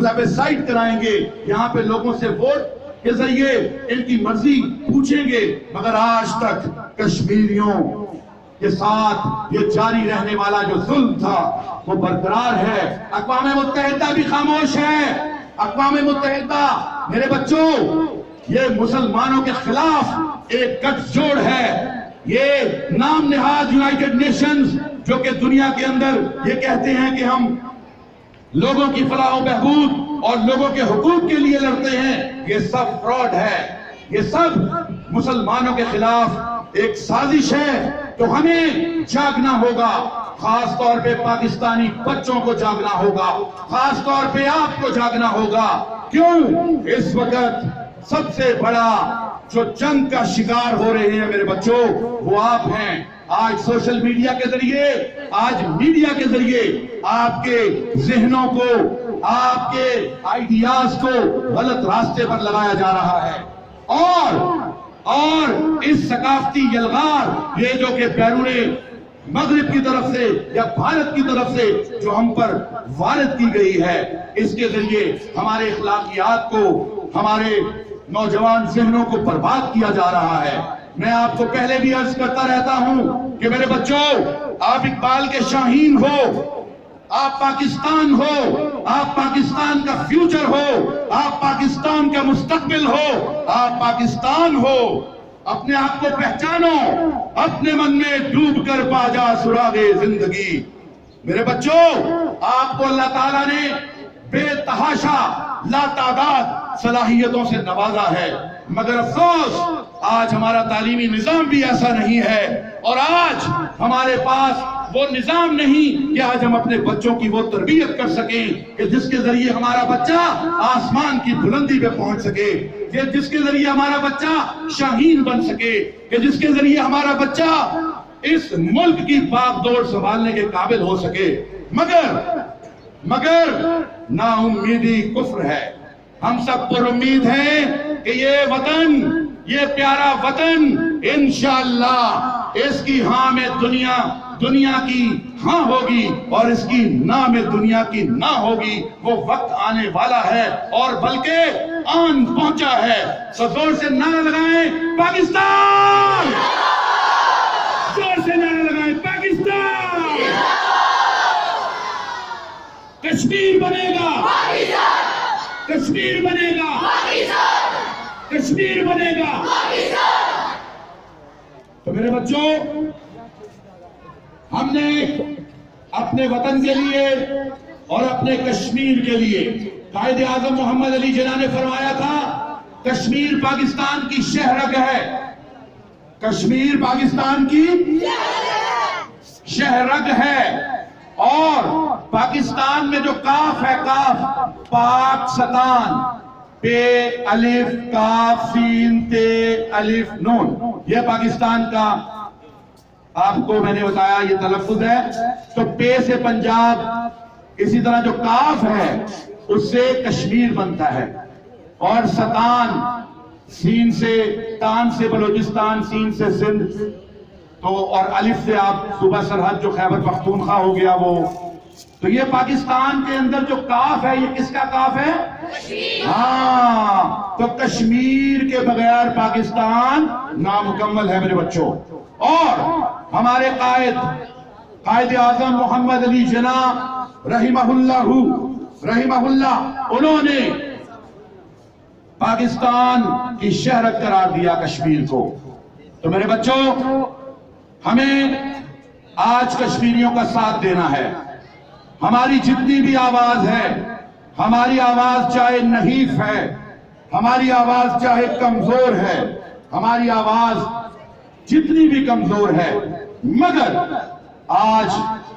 پلیبسائٹ کرائیں گے، یہاں پہ لوگوں سے ووٹ کے ذریعے ان کی مرضی پوچھیں گے، مگر آج تک کشمیریوں کے ساتھ یہ جاری رہنے والا جو ظلم تھا وہ برقرار ہے۔ اقوام متحدہ بھی خاموش ہے۔ اقوام متحدہ میرے بچوں یہ مسلمانوں کے خلاف ایک گٹھ جوڑ ہے۔ یہ نام نہاد یونائیٹڈ نیشنز جو کہ دنیا کے اندر یہ کہتے ہیں کہ ہم لوگوں کی فلاح و بہبود اور لوگوں کے حقوق کے لیے لڑتے ہیں، یہ سب فراڈ ہے، یہ سب مسلمانوں کے خلاف ایک سازش ہے۔ تو ہمیں جاگنا ہوگا، خاص طور پہ پاکستانی بچوں کو جاگنا ہوگا، خاص طور پہ آپ کو جاگنا ہوگا۔ کیوں؟ اس وقت سب سے بڑا جو جنگ کا شکار ہو رہے ہیں میرے بچوں وہ آپ ہیں۔ آج سوشل میڈیا کے ذریعے، آج میڈیا کے ذریعے آپ کے ذہنوں کو، آپ کے آئیڈیاز کو غلط راستے پر لگایا جا رہا ہے، اور اس ثقافتی یلغار یہ جو کہ بیرون مغرب کی طرف سے یا بھارت کی طرف سے جو ہم پر وارد کی گئی ہے، اس کے ذریعے ہمارے اخلاقیات کو، ہمارے نوجوان ذہنوں کو برباد کیا جا رہا ہے۔ میں آپ کو پہلے بھی عرض کرتا رہتا ہوں کہ میرے بچوں آپ اقبال کے شاہین ہو، آپ پاکستان ہو، آپ پاکستان کا فیوچر ہو، آپ پاکستان کا مستقبل ہو، آپ پاکستان ہو۔ اپنے آپ کو پہچانو، اپنے من میں ڈوب کر پا جا سراغ زندگی۔ میرے بچوں آپ کو اللہ تعالیٰ نے بے تحاشا لا تعداد صلاحیتوں سے نوازا ہے، مگر افسوس آج ہمارا تعلیمی نظام بھی ایسا نہیں ہے، اور آج ہمارے پاس وہ نظام نہیں کہ آج ہم اپنے بچوں کی وہ تربیت کر سکیں کہ جس کے ذریعے ہمارا بچہ آسمان کی بلندی پہ پہنچ سکے، کہ جس کے ذریعے ہمارا بچہ شاہین بن سکے، کہ جس کے ذریعے ہمارا بچہ اس ملک کی باغ دوڑ سنبھالنے کے قابل ہو سکے۔ مگر نا امیدی کفر ہے۔ ہم سب پر امید ہے کہ یہ وطن، یہ پیارا وطن انشاءاللہ اس کی ہاں میں دنیا کی ہاں ہوگی اور اس کی نہ میں دنیا کی نہ ہوگی۔ وہ وقت آنے والا ہے اور بلکہ آن پہنچا ہے۔ سو زور سے نعرہ لگائیں پاکستان، زور سے نعرہ لگائیں پاکستان، کشمیر بنے گا، کشمیر بنے گا، کشمیر بنے گا۔ تو میرے بچوں ہم نے اپنے وطن کے لیے اور اپنے کشمیر کے لیے، قائد اعظم محمد علی جناح نے فرمایا تھا کشمیر پاکستان کی شہرگ ہے، کشمیر پاکستان کی شہرگ ہے، اور پاکستان میں جو کاف ہے، کاف پاکستان، پے الف کاف سین تے الف نون، یہ پاکستان کا آپ کو میں نے بتایا یہ تلفظ ہے۔ تو پے سے پنجاب، اسی طرح جو کاف ہے اس سے کشمیر بنتا ہے، اور ستان سین سے، تان سے بلوچستان، سین سے سندھ، تو اور الف سے آپ صوبہ سرحد جو خیبر پختونخوا ہو گیا وہ۔ تو یہ پاکستان کے اندر جو کاف ہے یہ کس کا کاف ہے؟ ہاں، تو کشمیر کے بغیر پاکستان نامکمل ہے میرے بچوں۔ اور ہمارے قائد اعظم محمد علی جناح رحمہ اللہ انہوں نے پاکستان کی شہرت قرار دیا کشمیر کو۔ تو میرے بچوں ہمیں آج کشمیریوں کا ساتھ دینا ہے۔ ہماری جتنی بھی آواز ہے، ہماری آواز چاہے نحیف ہے، ہماری آواز چاہے کمزور ہے، ہماری آواز جتنی بھی کمزور ہے، مگر آج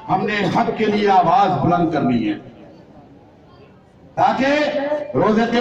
ہم نے حق کے لیے آواز بلند کرنی ہے تاکہ روز